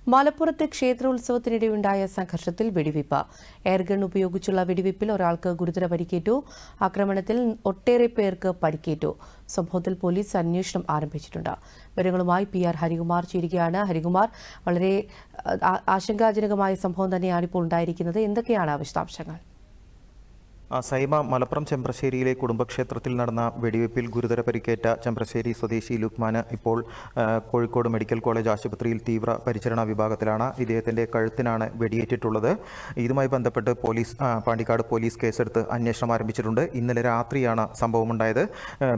മലപ്പുറത്തെ ക്ഷേത്രോത്സവത്തിനിടെയുണ്ടായ സംഘർഷത്തിൽ വെടിവയ്പ്. എയർഗൺ ഉപയോഗിച്ചുള്ള വെടിവയ്പിൽ ഒരാൾക്ക് ഗുരുതര പരിക്കേറ്റു. ആക്രമണത്തിൽ ഒട്ടേറെ പേർക്ക് പരിക്കേറ്റു. സംഭവത്തിൽ പോലീസ് അന്വേഷണം ആരംഭിച്ചിട്ടുണ്ട്. വിവരങ്ങളുമായി PR ഹരികുമാർ ചേരുകയാണ്. ഹരികുമാർ, വളരെ ആശങ്കാജനകമായ സംഭവം തന്നെയാണ് ഇപ്പോൾ ഉണ്ടായിരിക്കുന്നത്. എന്തൊക്കെയാണ് വിശദാംശങ്ങൾ? സൈമ, മലപ്പുറം ചെമ്പ്രശ്ശേരിയിലെ കുടുംബക്ഷേത്രത്തിൽ നടന്ന വെടിവയ്പിൽ ഗുരുതര പരിക്കേറ്റ ചെമ്പ്രശ്ശേരി സ്വദേശി ലുക്മാന് ഇപ്പോൾ കോഴിക്കോട് മെഡിക്കൽ കോളേജ് ആശുപത്രിയിൽ തീവ്ര പരിചരണ വിഭാഗത്തിലാണ്. ഇദ്ദേഹത്തിൻ്റെ കഴുത്തിനാണ് വെടിയേറ്റിട്ടുള്ളത്. ഇതുമായി ബന്ധപ്പെട്ട് പാണ്ടിക്കാട് പോലീസ് കേസെടുത്ത് അന്വേഷണം ആരംഭിച്ചിട്ടുണ്ട്. ഇന്നലെ രാത്രിയാണ് സംഭവമുണ്ടായത്.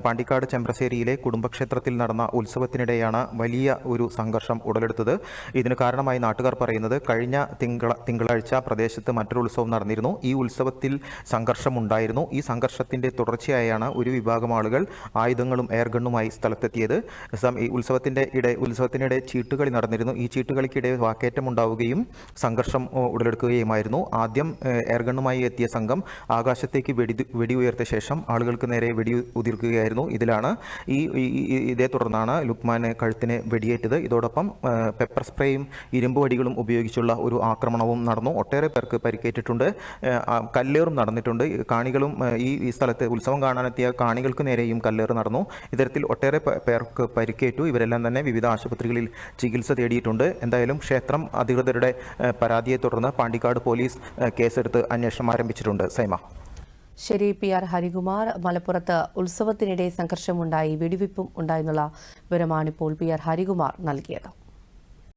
പാണ്ടിക്കാട് ചെമ്പ്രശ്ശേരിയിലെ കുടുംബക്ഷേത്രത്തിൽ നടന്ന ഉത്സവത്തിനിടെയാണ് വലിയ ഒരു സംഘർഷം ഉടലെടുത്തത്. ഇതിന് കാരണമായി നാട്ടുകാർ പറയുന്നത്, കഴിഞ്ഞ തിങ്കളാഴ്ച പ്രദേശത്ത് മറ്റൊരു ഉത്സവം നടന്നിരുന്നു. ഈ ഉത്സവത്തിൽ സംഘർഷമുണ്ടായിരുന്നു. ഈ സംഘർഷത്തിന്റെ തുടർച്ചയായാണ് ഒരു വിഭാഗം ആളുകൾ ആയുധങ്ങളും എയർഗണ്ണുമായി സ്ഥലത്തെത്തിയത്. ഈ ഉത്സവത്തിനിടെ ചീട്ടുകളി നടന്നിരുന്നു. ഈ ചീട്ടുകളിക്കിടെ വാക്കേറ്റമുണ്ടാവുകയും സംഘർഷം ഉടലെടുക്കുകയുമായിരുന്നു. ആദ്യം എയർഗണ്ണുമായി എത്തിയ സംഘം ആകാശത്തേക്ക് വെടി ഉയർത്തിയ ശേഷം ആളുകൾക്ക് നേരെ വെടി ഉതിർക്കുകയായിരുന്നു. ഇതേ തുടർന്നാണ് ലുക്മാന് കഴുത്തിന് വെടിയേറ്റത്. ഇതോടൊപ്പം പെപ്പർ സ്പ്രേയും ഇരുമ്പ് വടികളും ഉപയോഗിച്ചുള്ള ഒരു ആക്രമണവും നടന്നു. ഒട്ടേറെ പേർക്ക് പരിക്കേറ്റിട്ടുണ്ട്. കല്ലേറും നടന്നിട്ടുണ്ട്. കാണികളും ഈ സ്ഥലത്ത് ഉത്സവം കാണാനെത്തിയ കാണികൾക്ക് നേരെയും കല്ലേറ് നടന്നു. ഇത്തരത്തിൽ ഒട്ടേറെ പേർക്ക് പരിക്കേറ്റു. ഇവരെല്ലാം തന്നെ വിവിധ ആശുപത്രികളിൽ ചികിത്സ തേടിയിട്ടുണ്ട്. എന്തായാലും ക്ഷേത്രം അധികൃതരുടെ പരാതിയെ തുടർന്ന് പാണ്ടിക്കാട് പോലീസ് കേസെടുത്ത് അന്വേഷണം ആരംഭിച്ചിട്ടുണ്ട്. സൈമ. ശരി, PR ഹരികുമാർ. മലപ്പുറത്ത് ഉത്സവത്തിനിടെ സംഘർഷമുണ്ടായി, വെടിവയ്പും ഉണ്ടായെന്നുള്ള വിവരമാണിപ്പോൾ PR ഹരികുമാർ നൽകിയത്.